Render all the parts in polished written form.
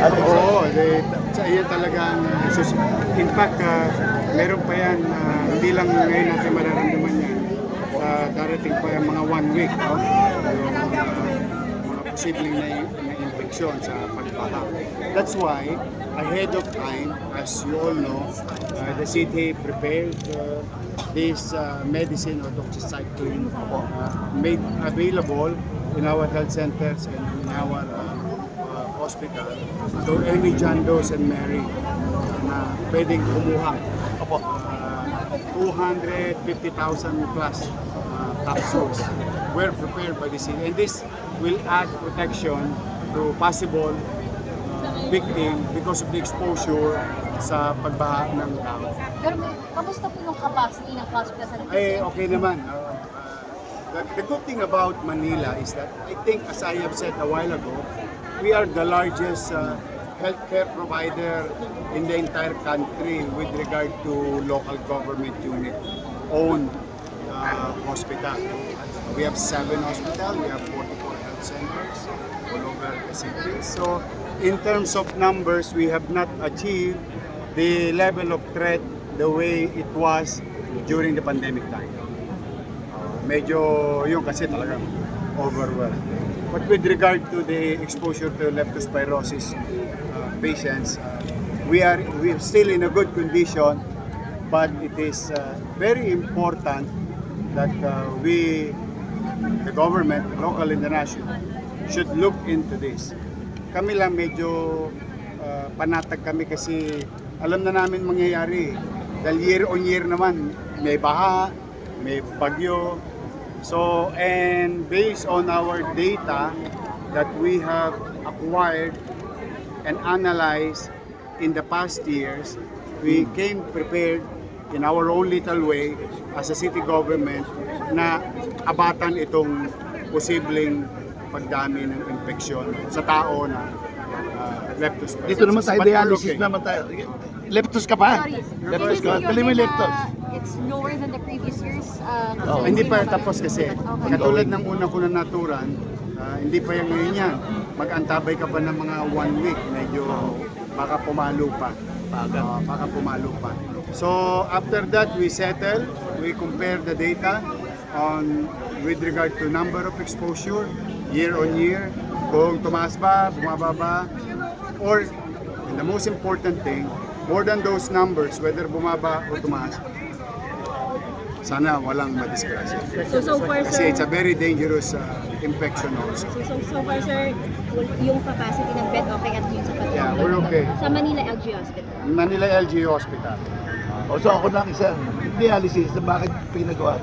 Oo, yan talaga ang in fact, meron pa yan, hindi lang ngayon natin mararamdaman yan. Darating pa yung mga 1 week, no? Yung mga posibleng na infeksyon sa pagbaha. That's why, ahead of time, as you all know, the city prepared this medicine or doxycycline made available in our health centers and in our hospital to any John Doe and Mary na pwedeng kumuha. 250,000 plus capsules were prepared by the city, and this will add protection to possible victim because of the exposure sa pagbaha ng tao. Pero kamusta po yung capacity ng hospital sa Okay naman. The good thing about Manila is that I think, as I have said a while ago, we are the largest healthcare provider in the entire country with regard to local government unit owned hospital. We have 7 hospitals, we have 44 health centers all over the city. So in terms of numbers, we have not achieved the level of threat the way it was during the pandemic time. Medyo yun kasi talagang overwhelmed. But with regard to the exposure to leptospirosis patients, we are still in a good condition, but it is very important that we, the government, local and the national, should look into this. Kami lang medyo panatag kami kasi alam na namin mangyayari. Dahil year on year naman, may baha, may bagyo. So, and based on our data that we have acquired and analyzed in the past years, we came prepared in our own little way as a city government na abatan itong posibleng pagdami ng infeksyon sa tao na leptospirosis. Dito naman tayo, dialysis naman tayo. Leptos ka pa? Sorry. Leptos ka? Pili mo yung leptos. It's lower than the previous years. Hindi pa tapos kasi. Katulad ng una ko na naturan, hindi pa yan ngayon yan. Mag-antabay ka pa ng mga 1 week. Medyo baka pumalo pa. Baka pumalo pa. So after that, we settle. We compare the data on with regard to number of exposure year on year. Kung tumaas ba, bumaba ba, or and the most important thing, more than those numbers, whether bumaba o tumaas, sana walang madisgrasya. So far, Kasi sir, it's a very dangerous infection also. so far, sir, yung capacity ng bed okay at yun sa Patuloy? Yeah, we're okay. Sa Manila LG Hospital? Manila LG Hospital. So ako lang isang dialysis na bakit pinagawa?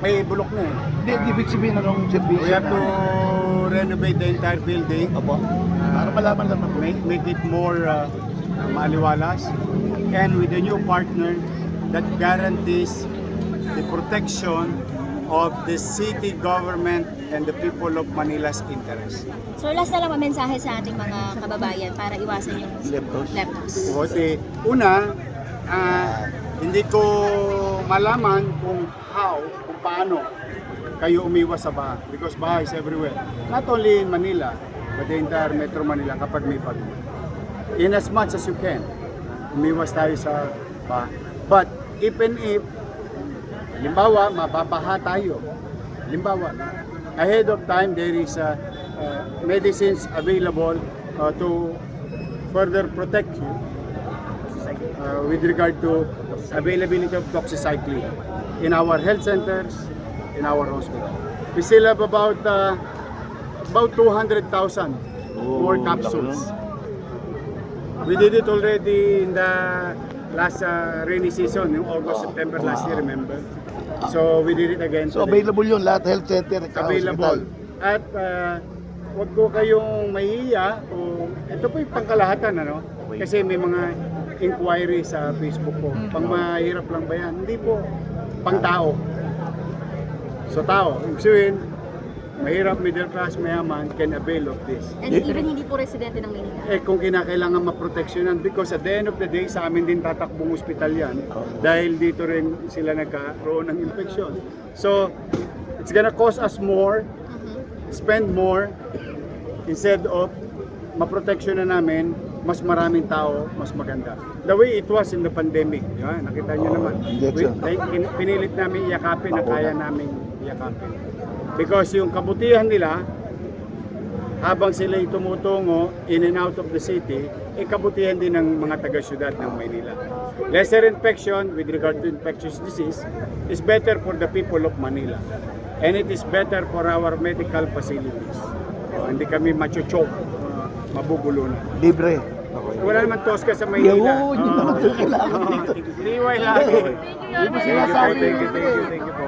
May bulok na eh. Hindi, ibig sabihin anong servisyo We have to na? renovate the entire building. Opo. Para malaman lang ako. Make it more maliwalas. And with a new partner that guarantees the protection of the city government and the people of Manila's interest. So last na lang mensahe sa ating mga kababayan para iwasan yung leptos. Kasi una, hindi ko malaman kung paano kayo umiwas sa baha, because baha is everywhere. Not only in Manila, but the entire Metro Manila kapag may bagyo. In as much as you can, umiwas tayo sa baha. But even if, halimbawa, mababaha tayo, halimbawa, ahead of time there is medicines available to further protect you with regard to availability of doxycycline in our health centers, in our hospital. We still have about 200,000 more capsules. We did it already in the last rainy season, yung August, September last year, remember? So we did it again So today. available yun lahat health center at Available. hospital. At wag ko kayong mahihiya kung ito po yung pangkalahatan, ano? Kasi may mga inquiry sa Facebook ko. Pang mahirap lang ba yan? Hindi po. Pang tao. So tao. Ibig sabihin, mahirap, middle class, mayaman can avail of this. And even hindi po residente ng Manila. Kung kinakailangan maproteksyonan, because at the end of the day, sa amin din tatakbong ospital yan dahil dito rin sila nagkaroon ng infeksyon. So, it's gonna cost us more, spend more, instead of maproteksyonan namin mas maraming tao, mas maganda. The way it was in the pandemic, yan, nakita nyo naman. injection. Pinilit namin iyakapin na kaya namin iyakapin. Because yung kabutihan nila, habang sila tumutungo in and out of the city, kabutihan din ng mga taga-syudad ng Maynila. Lesser infection with regard to infectious disease is better for the people of Manila. And it is better for our medical facilities. Hindi kami macho-choke, mabubulo na. Libre. Wala naman tosca sa Maynila. Yun naman kailangan dito. Liway lagi. Hindi mo sinasabi. Thank you po.